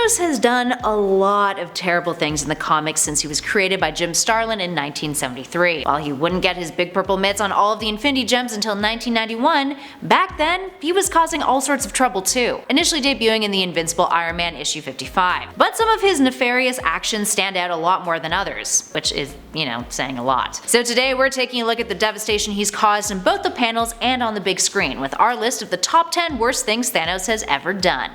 Thanos has done a lot of terrible things in the comics since he was created by Jim Starlin in 1973. While he wouldn't get his big purple mitts on all of the Infinity Gems until 1991, back then he was causing all sorts of trouble too, initially debuting in the Invincible Iron Man issue 55. But some of his nefarious actions stand out a lot more than others, which is, saying a lot. So today we're taking a look at the devastation he's caused in both the panels and on the big screen, with our list of the top 10 worst things Thanos has ever done.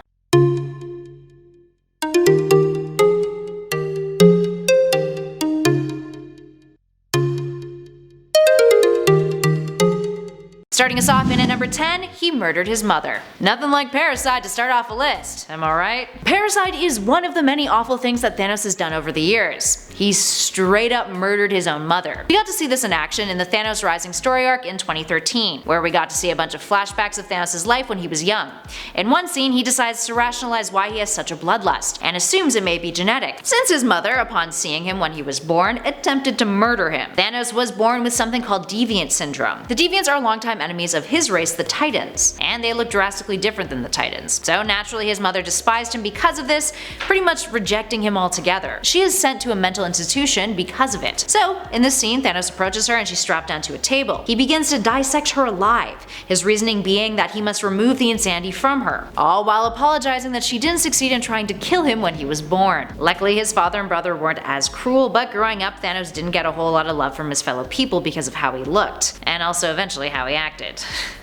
Starting us off in at number 10, he murdered his mother. Nothing like Parasite to start off a list, am I right? Parasite is one of the many awful things that Thanos has done over the years. He straight up murdered his own mother. We got to see this in action in the Thanos Rising story arc in 2013, where we got to see a bunch of flashbacks of Thanos' life when he was young. In one scene, he decides to rationalize why he has such a bloodlust, and assumes it may be genetic, since his mother, upon seeing him when he was born, attempted to murder him. Thanos was born with something called Deviant Syndrome. The Deviants are longtime enemies of his race, the Titans, and they look drastically different than the Titans. So naturally his mother despised him because of this, pretty much rejecting him altogether. She is sent to a mental institution because of it. So in this scene, Thanos approaches her and she's strapped down to a table. He begins to dissect her alive, his reasoning being that he must remove the insanity from her, all while apologizing that she didn't succeed in trying to kill him when he was born. Luckily his father and brother weren't as cruel, but growing up Thanos didn't get a whole lot of love from his fellow people because of how he looked, and also eventually how he acted.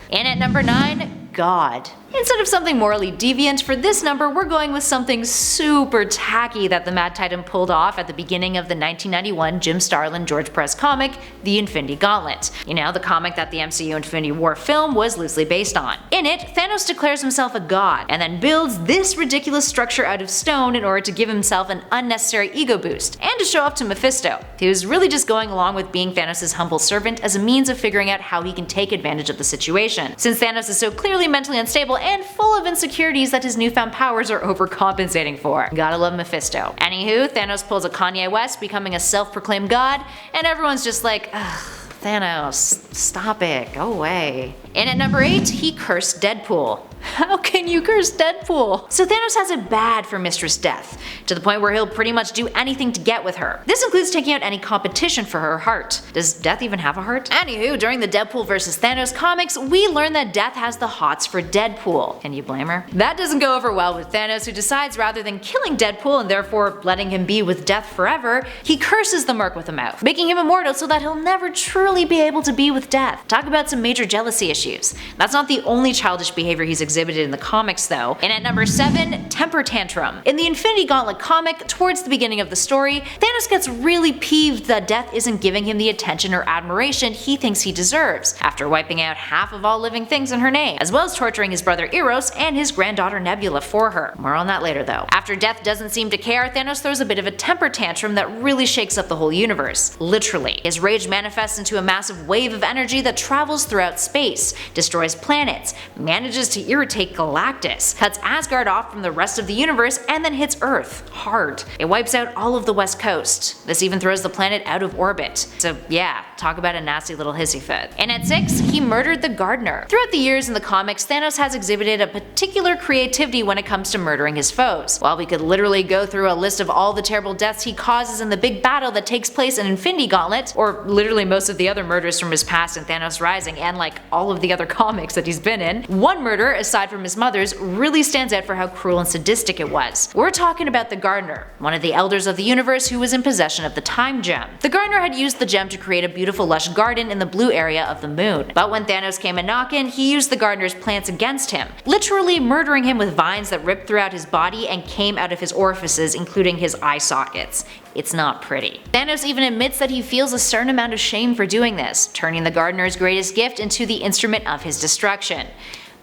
In at number 9, God. Instead of something morally deviant, for this number we're going with something super tacky that the Mad Titan pulled off at the beginning of the 1991 Jim Starlin George Perez comic, The Infinity Gauntlet. The comic that the MCU Infinity War film was loosely based on. In it, Thanos declares himself a god, and then builds this ridiculous structure out of stone in order to give himself an unnecessary ego boost, and to show off to Mephisto. He was really just going along with being Thanos' humble servant as a means of figuring out how he can take advantage of the situation, since Thanos is so clearly mentally unstable and full of insecurities that his newfound powers are overcompensating for. Gotta love Mephisto. Anywho, Thanos pulls a Kanye West, becoming a self-proclaimed god, and everyone's just like, ugh, Thanos, stop it, go away. In at number 8, he cursed Deadpool. How can you curse Deadpool? So Thanos has it bad for Mistress Death, to the point where he'll pretty much do anything to get with her. This includes taking out any competition for her heart. Does Death even have a heart? Anywho, during the Deadpool vs Thanos comics, we learn that Death has the hots for Deadpool. Can you blame her? That doesn't go over well with Thanos, who decides rather than killing Deadpool and therefore letting him be with Death forever, he curses the Merc with a mouth, making him immortal so that he'll never truly be able to be with Death. Talk about some major jealousy issues. That's not the only childish behavior he's exhibited in the comics though. And at number 7, Temper Tantrum. In the Infinity Gauntlet comic, towards the beginning of the story, Thanos gets really peeved that Death isn't giving him the attention or admiration he thinks he deserves, after wiping out half of all living things in her name, as well as torturing his brother Eros and his granddaughter Nebula for her. More on that later though. After Death doesn't seem to care, Thanos throws a bit of a temper tantrum that really shakes up the whole universe. Literally. His rage manifests into a massive wave of energy that travels throughout space, destroys planets, manages to irritate Galactus, cuts Asgard off from the rest of the universe, and then hits Earth hard. It wipes out all of the West Coast. This even throws the planet out of orbit. So yeah, talk about a nasty little hissy fit. And at 6, he murdered the Gardener. Throughout the years in the comics, Thanos has exhibited a particular creativity when it comes to murdering his foes. While we could literally go through a list of all the terrible deaths he causes in the big battle that takes place in Infinity Gauntlet, or literally most of the other murders from his past in Thanos Rising and like all of the other comics that he's been in, one murder, aside from his mother's, really stands out for how cruel and sadistic it was. We're talking about the Gardener, one of the elders of the universe who was in possession of the Time Gem. The Gardener had used the gem to create a beautiful lush garden in the blue area of the moon. But when Thanos came a knockin', he used the Gardener's plants against him, literally murdering him with vines that ripped throughout his body and came out of his orifices, including his eye sockets. It's not pretty. Thanos even admits that he feels a certain amount of shame for doing this, turning the Gardener's greatest gift into the instrument of his destruction.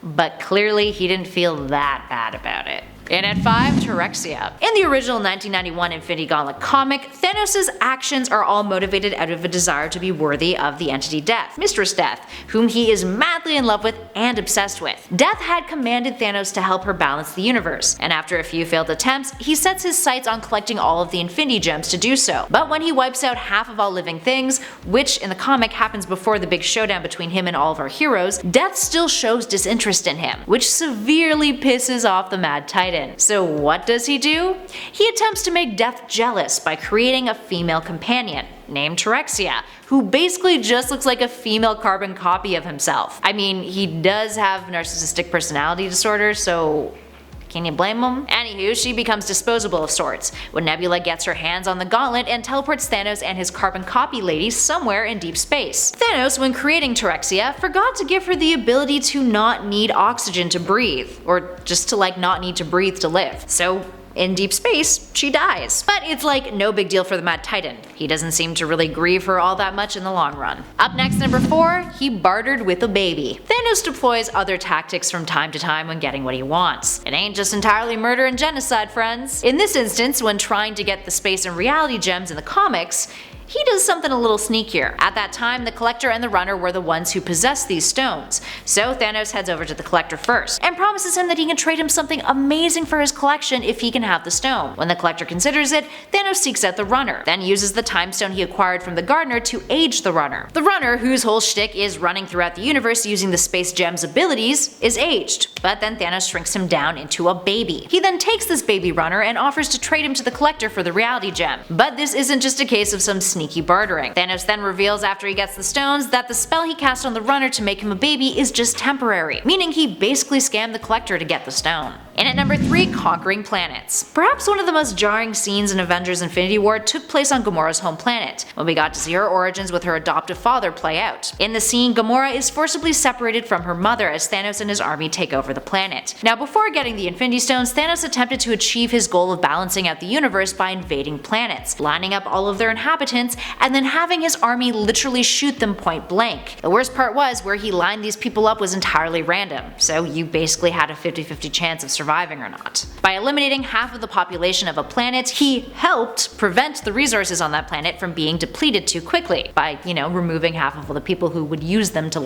But clearly he didn't feel that bad about it. And at 5, Terexia. In the original 1991 Infinity Gauntlet comic, Thanos' actions are all motivated out of a desire to be worthy of the entity Death, Mistress Death, whom he is madly in love with and obsessed with. Death had commanded Thanos to help her balance the universe, and after a few failed attempts, he sets his sights on collecting all of the Infinity Gems to do so. But when he wipes out half of all living things, which in the comic happens before the big showdown between him and all of our heroes, Death still shows disinterest in him, which severely pisses off the Mad Titan. Titan. So what does he do? He attempts to make Death jealous by creating a female companion named Terexia, who basically just looks like a female carbon copy of himself. I mean, he does have narcissistic personality disorder, so can you blame him? Anywho, she becomes disposable of sorts when Nebula gets her hands on the gauntlet and teleports Thanos and his carbon copy lady somewhere in deep space. Thanos, when creating Terexia, forgot to give her the ability to not need oxygen to breathe, or just to not need to breathe to live. So in deep space, she dies. But it's no big deal for the Mad Titan. He doesn't seem to really grieve her all that much in the long run. Up next, number 4, he bartered with a baby. Thanos deploys other tactics from time to time when getting what he wants. It ain't just entirely murder and genocide, friends. In this instance, when trying to get the space and reality gems in the comics, he does something a little sneakier. At that time, the Collector and the Runner were the ones who possessed these stones, so Thanos heads over to the Collector first, and promises him that he can trade him something amazing for his collection if he can have the stone. When the Collector considers it, Thanos seeks out the Runner, then uses the Time Stone he acquired from the Gardener to age the Runner. The Runner, whose whole shtick is running throughout the universe using the Space Gem's abilities, is aged, but then Thanos shrinks him down into a baby. He then takes this baby Runner and offers to trade him to the Collector for the Reality Gem. But this isn't just a case of some sneaky bartering. Thanos then reveals after he gets the stones that the spell he cast on the Runner to make him a baby is just temporary, meaning he basically scammed the Collector to get the stone. And at number 3, conquering planets. Perhaps one of the most jarring scenes in Avengers Infinity War took place on Gamora's home planet, when we got to see her origins with her adoptive father play out. In the scene, Gamora is forcibly separated from her mother as Thanos and his army take over the planet. Now, before getting the Infinity Stones, Thanos attempted to achieve his goal of balancing out the universe by invading planets, lining up all of their inhabitants, and then having his army literally shoot them point blank. The worst part was, where he lined these people up was entirely random, so you basically had a 50-50 chance of surviving or not. By eliminating half of the population of a planet, he helped prevent the resources on that planet from being depleted too quickly by, removing half of the people who would use them to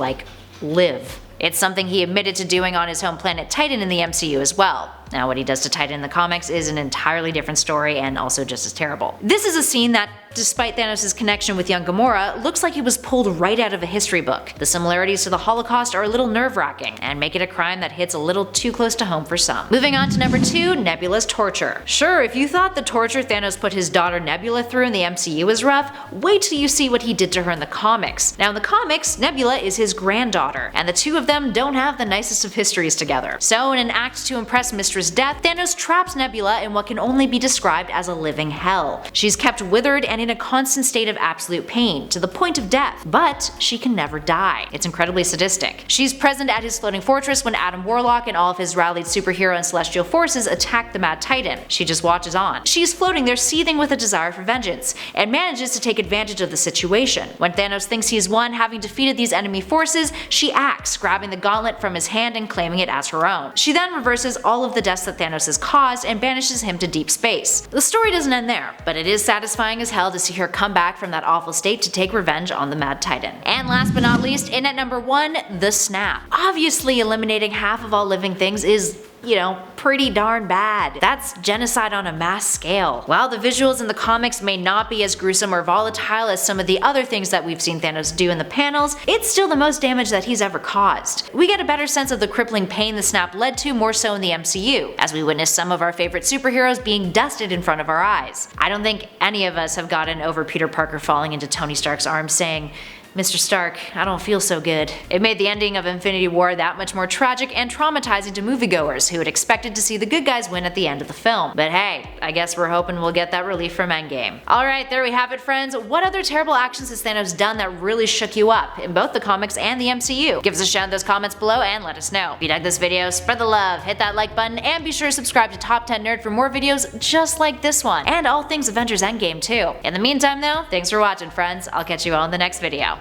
live. It's something he admitted to doing on his home planet Titan in the MCU as well. Now, what he does to Titan in the comics is an entirely different story and also just as terrible. This is a scene that, despite Thanos' connection with young Gamora, looks like it was pulled right out of a history book. The similarities to the Holocaust are a little nerve-wracking and make it a crime that hits a little too close to home for some. Moving on to number 2, Nebula's torture. Sure, if you thought the torture Thanos put his daughter Nebula through in the MCU was rough, wait till you see what he did to her in the comics. Now, in the comics, Nebula is his granddaughter, and the two of them don't have the nicest of histories together. So, in an act to impress Mistress Death, Thanos traps Nebula in what can only be described as a living hell. She's kept withered and in a constant state of absolute pain, to the point of death, but she can never die. It's incredibly sadistic. She's present at his floating fortress when Adam Warlock and all of his rallied superhero and celestial forces attack the Mad Titan. She just watches on. She's floating there seething with a desire for vengeance, and manages to take advantage of the situation. When Thanos thinks he's won, having defeated these enemy forces, she acts, grabbing the gauntlet from his hand and claiming it as her own. She then reverses all of the deaths that Thanos has caused and banishes him to deep space. The story doesn't end there, but it is satisfying as hell to see her come back from that awful state to take revenge on the Mad Titan. And last but not least, in at number 1, the Snap. Obviously, eliminating half of all living things is, pretty darn bad. That's genocide on a mass scale. While the visuals in the comics may not be as gruesome or volatile as some of the other things that we've seen Thanos do in the panels, it's still the most damage that he's ever caused. We get a better sense of the crippling pain the Snap led to more so in the MCU, as we witness some of our favorite superheroes being dusted in front of our eyes. I don't think any of us have gotten over Peter Parker falling into Tony Stark's arms saying, "Mr. Stark, I don't feel so good." It made the ending of Infinity War that much more tragic and traumatizing to moviegoers who had expected to see the good guys win at the end of the film. But hey, I guess we're hoping we'll get that relief from Endgame. Alright, there we have it, friends. What other terrible actions has Thanos done that really shook you up, in both the comics and the MCU? Give us a shout in those comments below and let us know. If you dug this video, spread the love, hit that like button, and be sure to subscribe to Top 10 Nerd for more videos just like this one, and all things Avengers Endgame too. In the meantime though, thanks for watching, friends. I'll catch you all in the next video.